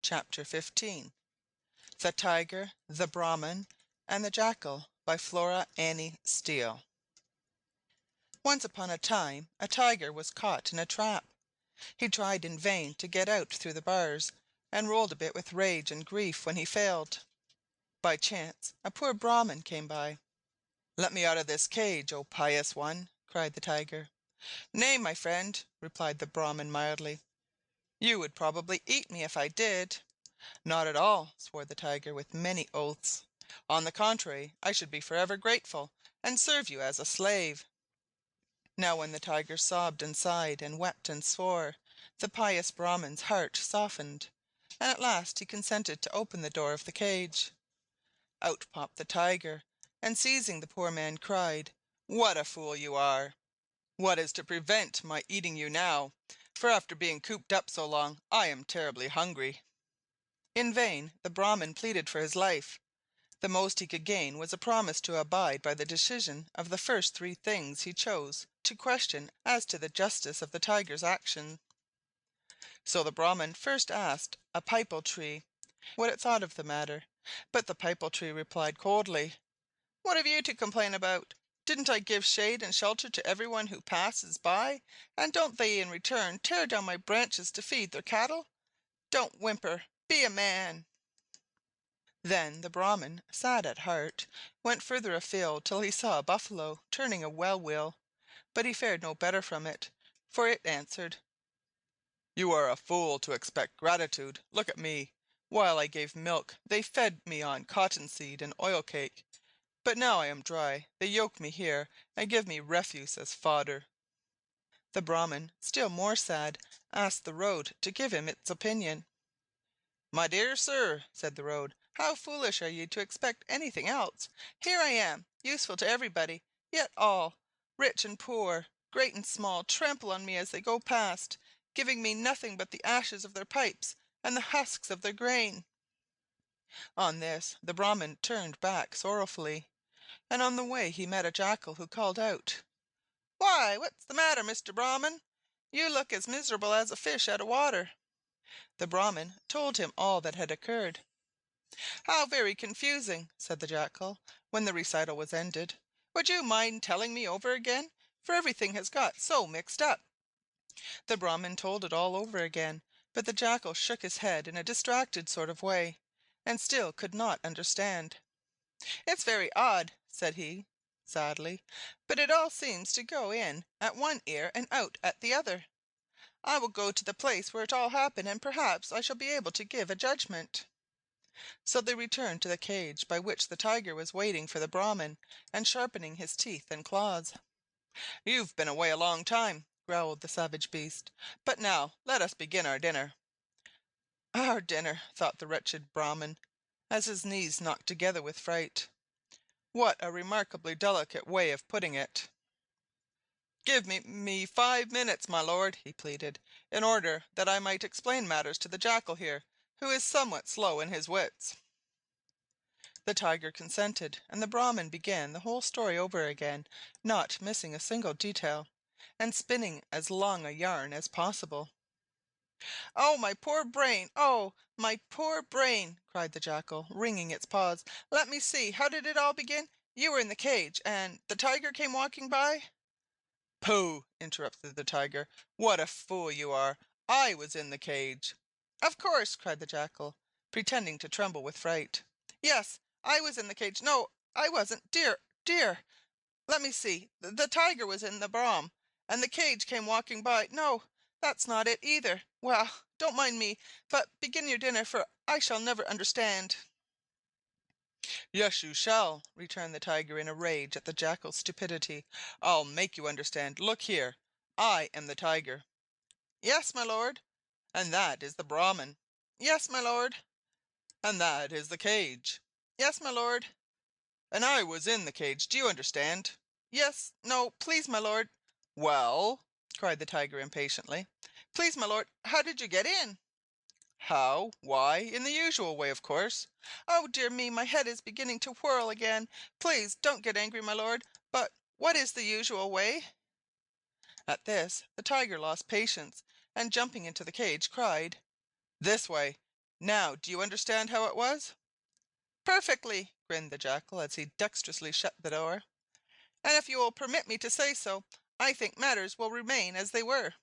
Chapter 15 The Tiger, the Brahman, and the Jackal by Flora Annie Steel. Once upon a time a tiger was caught in a trap. He tried in vain to get out through the bars, and rolled a bit with rage and grief when he failed. By chance a poor Brahman came by. "Let me out of this cage, O pious one!" cried the tiger. "Nay, my friend," replied the Brahman mildly, "you would probably eat me if I did." "Not at all," swore the tiger with many oaths. "On the contrary, I should be forever grateful, and serve you as a slave." Now when the tiger sobbed and sighed, and wept and swore, the pious Brahman's heart softened, and at last he consented to open the door of the cage. Out popped the tiger, and seizing the poor man, cried, "What a fool you are! What is to prevent my eating you now? For after being cooped up so long, I am terribly hungry." In vain the Brahman pleaded for his life. The most he could gain was a promise to abide by the decision of the first three things he chose to question as to the justice of the tiger's action. So the Brahman first asked a pipal tree what it thought of the matter, but the pipal tree replied coldly, "What have you to complain about? Didn't I give shade and shelter to everyone who passes by, and don't they in return tear down my branches to feed their cattle? Don't whimper, be a man." Then the Brahman, sad at heart, went further afield till he saw a buffalo turning a well wheel, but he fared no better from it, for it answered, "You are a fool to expect gratitude. Look at me. While I gave milk they fed me on cottonseed and oil cake, but now I am dry they yoke me here and give me refuse as fodder." The Brahman, still more sad, asked the road to give him its opinion. "My dear sir," said the road, "how foolish are you to expect anything else! Here I am, useful to everybody, yet all, rich and poor, great and small, trample on me as they go past, giving me nothing but the ashes of their pipes and the husks of their grain." On this the Brahman turned back sorrowfully, and on the way he met a Jackal, who called out, "Why, what's the matter, Mr. Brahman? You look as miserable as a fish out of water." The Brahman told him all that had occurred. "How very confusing!" said the Jackal, when the recital was ended. "Would you mind telling me over again, for everything has got so mixed up?" The Brahman told it all over again, but the Jackal shook his head in a distracted sort of way, and still could not understand. "It's very odd," said he, sadly, "but it all seems to go in at one ear and out at the other. I will go to the place where it all happened, and perhaps I shall be able to give a judgment." So they returned to the cage by which the tiger was waiting for the Brahman, and sharpening his teeth and claws. "You've been away a long time," growled the savage beast, "but now let us begin our dinner." "Our dinner!" thought the wretched Brahman, as his knees knocked together with fright. "What a remarkably delicate way of putting it!" "Give me 5 minutes, my lord," he pleaded, "in order that I might explain matters to the Jackal here, who is somewhat slow in his wits." The tiger consented, and the Brahman began the whole story over again, not missing a single detail, and spinning as long a yarn as possible. "Oh, my poor brain! Oh, my poor brain!" cried the Jackal, wringing its paws. "Let me see, how did it all begin? You were in the cage, and the tiger came walking by—" "Pooh!" interrupted the tiger. "What a fool you are! I was in the cage." "Of course!" cried the Jackal, pretending to tremble with fright. "Yes, I was in the cage. No, I wasn't. Dear, dear! Let me see. The tiger was in the Brahm, and the cage came walking by. No, that's not it either. Well, don't mind me, but begin your dinner, for I shall never understand." "Yes, you shall," returned the tiger in a rage at the Jackal's stupidity. "I'll make you understand. Look here. I am the tiger." "Yes, my lord." "And that is the Brahman." "Yes, my lord." "And that is the cage." "Yes, my lord." "And I was in the cage. Do you understand?" "Yes, no, please, my lord." "Well?" cried the tiger impatiently. "Please, my lord, how did you get in?" "How? Why, in the usual way, of course." "Oh, dear me, my head is beginning to whirl again. Please don't get angry, my lord, but what is the usual way?" At this the tiger lost patience, and jumping into the cage, cried, "This way! Now do you understand how it was?" "Perfectly," grinned the Jackal, as he dexterously shut the door. "And if you will permit me to say so, I think matters will remain as they were.